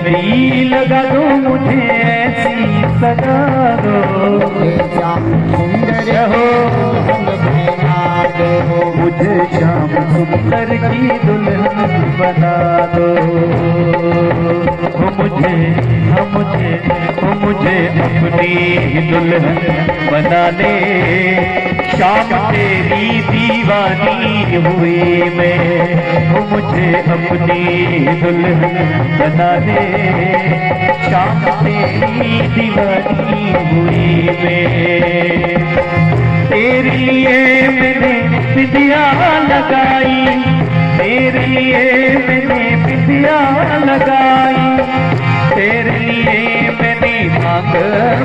मेहंदी लगा दो मुझे ऐसी सजा दो, श्याम सुंदर हो बना दो, मुझे श्याम सुंदर की दुल्हन बना दो। मुझे मुझे अपनी दुल्हन बना ले, शाम तेरी दीवानी हुई मैं। मुझे अपनी दुल्हन बना ले, शाम तेरी दीवानी हुई मैं। तेरे लिए मैंने बिंदिया लगाई, तेरे लिए मैंने बिंदिया लगाई, तेरे लिए मैंने मांग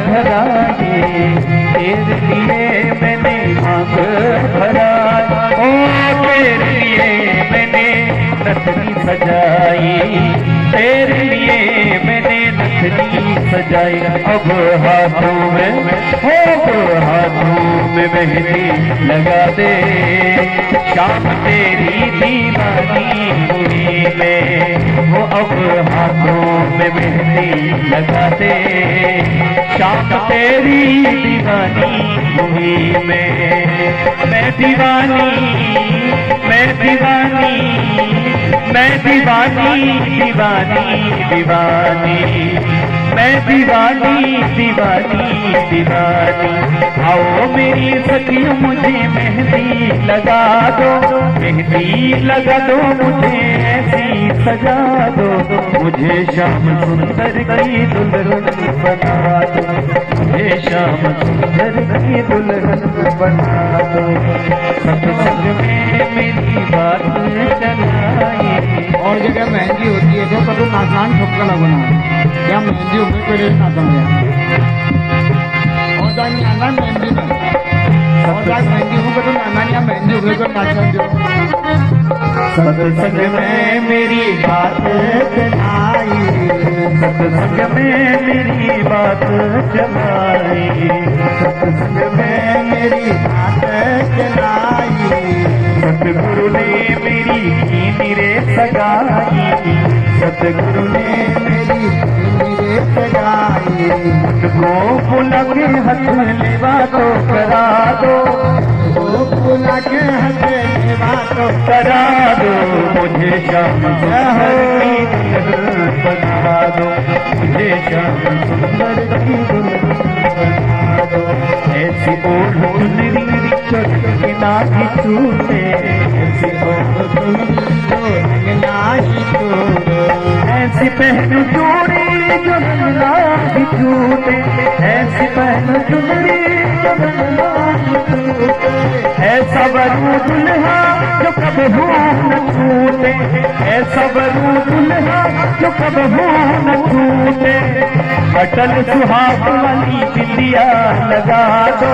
भराई, तेरे लिए मैंने मांग भराई। ओ तेरे लिए मैंने नथनी सजाई, तेरे लिए मैंने नथनी सजाई। अब हाथों में मेहंदी लगा दे, शाम तेरी दीवानी हुई मैं। वो अब हाथों में मेहंदी लगा दे, शाम तेरी दीवानी हुई मैं दीवानी, मैं दीवानी, मैं दीवानी दीवानी दीवानी, मैं दीवानी दीवानी दीवानी। आओ मेरी सखियों मुझे मेहंदी लगा दो, मेहंदी लगा दो मुझे ऐसी सजा दो, मुझे श्याम सुंदर की दुल्हन बना दो, मुझे श्याम सुंदर की दुल्हन बना दो। सत्संग में मेरी बात चलाई, और जगह मेहंदी होती है तो कभी नासान ठुक्का लगना या मेहंदी होने के लिए ना समझा और जान नाना मेहंदी में और जान मेहंदी हो तो नाना या मेहंदी होने को नाचन जो। सत्संग में मेरी बात चलाई, सत्संग में मेरी बात चलाई, सत्संग में मेरी बात चलाई, सतगुरु ने मेरी की रे सगाई, सतगुरु ने मेरी सगाई। को बुला के हथ लेवा तो करा दो, बुला के हथ लेवा तो करा दो, मुझे श्याम सुंदर की दुल्हन बना दो, मुझे श्याम सुंदर की दुल्हन बना दो। ऐसी ओढ़ चुनरी चोटी नाही छूटे, ऐसी ओढ़ चुनरी नाही छूटे, ऐसी पहन चूड़ी जो नाही छूटे, ऐसी पहन चुनरी जो नाही छूटे, ऐसा वरू दुल्हा जो कबहू न छूटे, ऐसा वरू दुल्हा जो कबहू न छूटे। अटल सुहाग वाली बिंदिया लगा दो,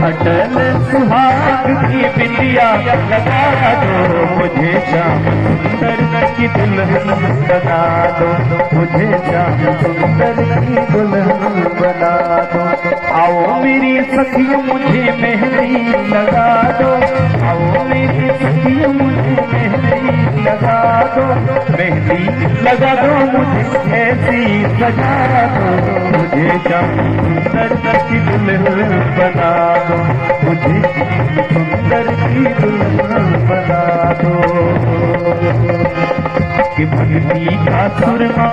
अटल सुहाग की बिंदिया लगा दो, मुझे श्याम सुंदर की दुल्हन बना दो, मुझे श्याम सुंदर की दुल्हन बना दो। आओ मेरी सखियों मुझे मेहंदी लगा दो, आओ मेरी सखियों मुझे मेहंदी लगा दो, मेहंदी लगा दो मुझे ऐसी सजा दो, मुझे श्याम सुंदर की दुल्हन बना दो, मुझे सुंदर की दुल्हन बना दो। कि भक्ति का सुरमा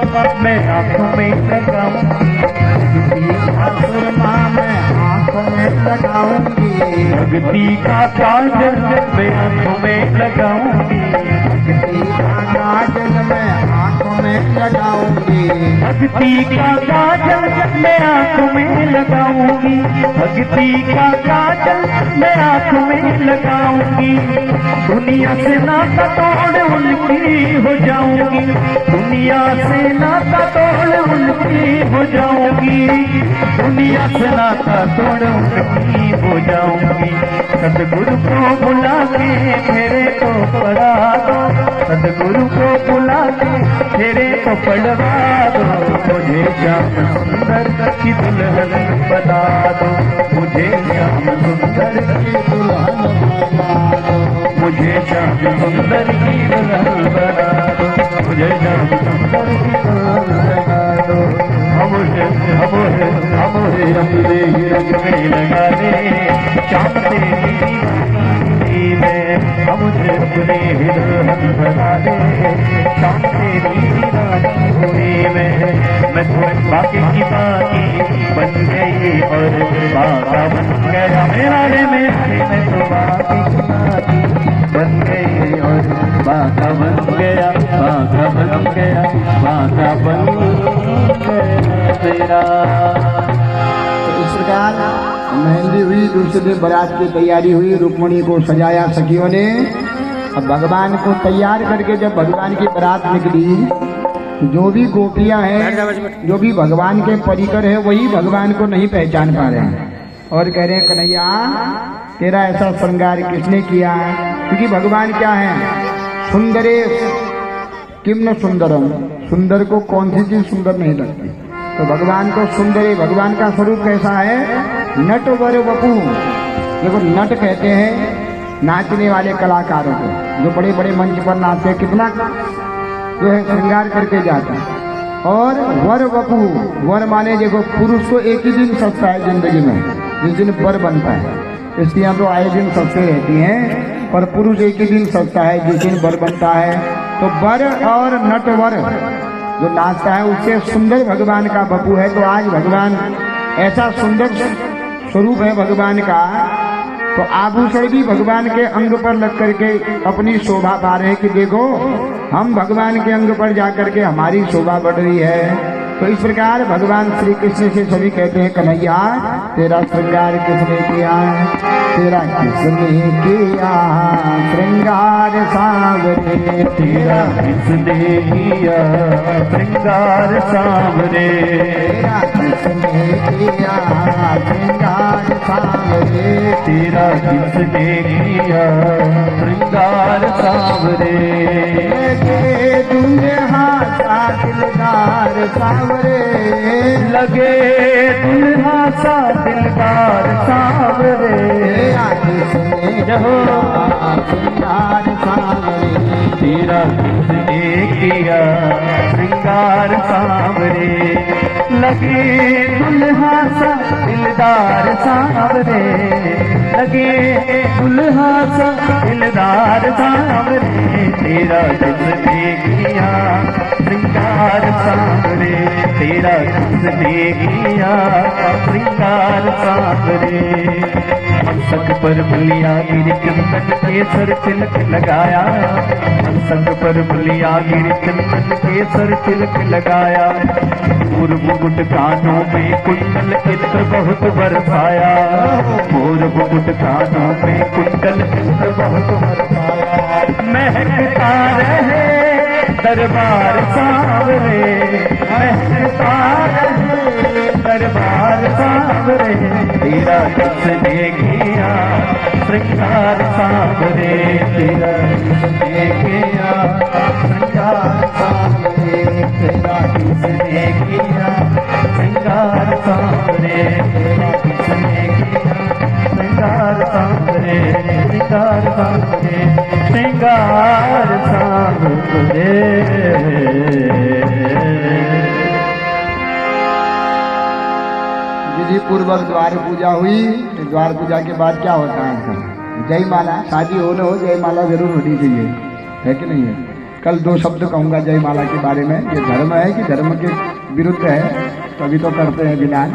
मैं आंखों में लगाऊंगी, भक्ति का सुरमा मैं आंखों में लगाऊंगी, भक्ति का काजल मैं आंखों में लगाऊंगी, भक्ति का काजल मैं आंखों में लगाऊंगी, भक्ति का काजल मैं आंखों में लगाऊंगी, भक्ति का काजल मैं आंखों में लगाऊंगी। दुनिया से नाता तोड़ उनकी हो जाऊंगी, दुनिया से नाता तोड़ उनकी हो जाऊंगी, दुनिया से नाता तोड़ उनकी हो जाऊंगी। सतगुरु को बुला के फेरे को पढ़ा दो, सतगुरु को बुला के फेरे को पढ़वा दो, मुझे श्याम सुंदर की दुल्हन बना दो, मुझे श्याम सुंदर की दुल्हन बना दो, मुझे श्याम सुंदर की दुल्हन बना दो, मुझे श्याम सुंदर की दुल्हन बना दो। अपने ही रंग में लगा ले, श्याम तेरी दीवानी में मुझे अपने ही दुल्हन बना ले, श्याम तेरी दीवानी में मैं तुम्हें बाकी की बाकी बन गई और बाका बन गया मेरा रे मैं तो बाकी की बाकी बन गई और बाका बन गया, बाका बन गया, बाका बन गया तेरा। तो इस प्रकार मेहंदी हुई, दूसरे दिन बारात की तैयारी हुई, रुक्मणी को सजाया सखियों ने। अब भगवान को तैयार करके जब भगवान की बारात निकली, जो भी गोपियां हैं, जो भी भगवान के परिकर है, वही भगवान को नहीं पहचान पा रहे हैं और कह रहे हैं कन्हैया तेरा ऐसा श्रृंगार किसने किया? क्योंकि भगवान क्या है? सुंदरे किम न सुंदरम, सुंदर को कौन सी चीज सुंदर नहीं लगती। तो भगवान को सुंदर, भगवान का स्वरूप कैसा है? नट वर वपु। देखो नट कहते हैं नाचने वाले कलाकारों को, जो बड़े बड़े मंच पर नाचते, कितना जो है श्रृंगार करके जाता है। और वर वपु, वर माने देखो पुरुष को एक ही दिन सस्ता है जिंदगी में, जिस दिन वर बनता है। स्त्रियां तो आए दिन सस्ते रहती हैं, पर पुरुष एक ही दिन सस्ता है जिस दिन वर बनता है। तो वर और नटवर जो नाचता है उससे सुंदर भगवान का बपू है। तो आज भगवान ऐसा सुंदर स्वरूप है भगवान का, तो आभूषण भी भगवान के अंग पर लग करके अपनी शोभा पा रहे हैं कि देखो हम भगवान के अंग पर जाकर के हमारी शोभा बढ़ रही है। तो इस प्रकार भगवान श्री कृष्ण से सभी कहते हैं कन्हैया तेरा श्रृंगार किसने किया? तेरा किसने किया श्रृंगार सांवरे? तेरा किसने किया श्रृंगार सांवरे? तेरा किसने किया श्रृंगार सांवरे? तेरा किसने किया श्रृंगार सांवरे? लगे दुल्हा सा दिलदार सांवरे, लगे दुल्हा सा दिलदार सांवरे। तेरा किसने किया श्रृंगार सांवरे? तेरा किसने किया श्रृंगार सांवरे? लगे दुल्हा सा दिलदार सांवरे, लगे दुल्हा सा दिलदार सांवरे। तेरा किसने किया श्रृंगार सांवरे? तेरा किसने किया श्रृंगार सांवरे? मस्तक पर बुलिया गिर चंदन केसर तिलक लगाया, मस्तक पर बुलिया गिर चंदन केसर तिलक लगाया। मोर मुकुट कानों में कुंडल इत्र बहुत बरसाया, मोर मुकुट कानों में कुंडल इत्र बहुत बरसाया। महकता रहे दरबार सांवरे, महकता रहे दरबार सांवरे। तेरा किसने किया श्रृंगार सांवरे? तेरा किसने किया श्रृंगार सांवरे? तेरा किसने किया श्रृंगार सांवरे? तेरा किसने किया श्रृंगार सांवरे? श्रृंगार सांवरे, श्रृंगार सांवरे। विधि पूर्वक द्वार पूजा हुई। द्वार पूजा के बाद क्या होता है? जय माला। शादी हो न हो जय माला जरूर होनी चाहिए, है कि नहीं है? कल दो शब्द कहूंगा जय माला के बारे में। ये धर्म है कि धर्म के विरुद्ध है, तभी तो करते हैं विधान।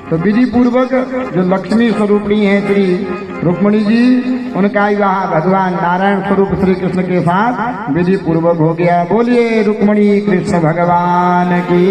तो विधि पूर्वक जो लक्ष्मी स्वरूपणी है श्री रुक्मणी जी, उनका विवाह भगवान नारायण स्वरूप श्री कृष्ण के साथ विधि पूर्वक हो गया। बोलिए रुक्मणी कृष्ण भगवान की।